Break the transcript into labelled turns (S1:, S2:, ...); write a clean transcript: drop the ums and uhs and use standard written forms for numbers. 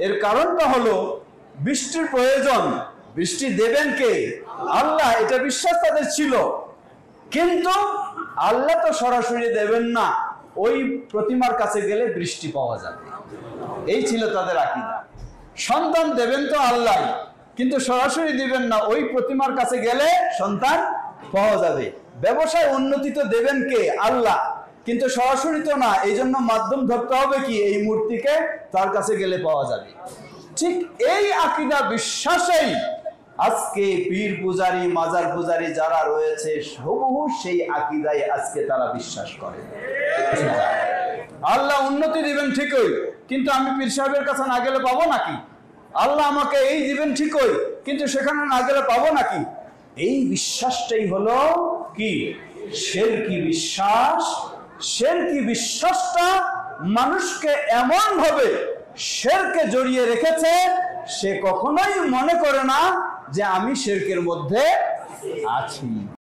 S1: এর কারণটা হলো বৃষ্টির প্রয়োজন, বৃষ্টি দেবেন কে? আল্লাহ। এটা বিশ্বাস তাদের ছিল, কিন্তু আল্লাহ তো সরাসরি দেবেন না, ওই প্রতিমার কাছে গেলে বৃষ্টি পাওয়া যাবে, এই ছিল তাদের আকীদা। সন্তান দেবেন তো আল্লাহ, কিন্তু সরাসরি দিবেন না, ওই প্রতিমার কাছে গেলে সন্তান পাওয়া যাবে। ব্যবসায় উন্নতি তো দেবেন কে? আল্লাহ, কিন্তু সরাসরি তো না, এই জন্য মাধ্যম ধরতে হবে কি? এই মূর্তিকে, তার কাছে গেলে পাওয়া যাবে। ঠিক এই আকীদা বিশ্বাসেই আজকে পীর পূজারী, মাজার পূজারী যারা রয়েছে, হুবহু সেই আকীদায় আজকে তারা বিশ্বাস করে। আল্লাহ উন্নতি দিবেন ঠিকই, কিন্তু আমি পীর সাহেবের কাছে না গেলে পাবো নাকি? আল্লাহ আমাকে এই দিবেন ঠিকই, কিন্তু সেখানে না গেলে পাবো নাকি? এই বিশ্বাসটাই হলো কি? শিরকি বিশ্বাস। শিরকি বিশ্বাসটা মানুষকে এমন ভাবে শিরকে জড়িয়ে রেখেছে, সে কখনোই মনে করে না যে আমি শিরকের মধ্যে আছি।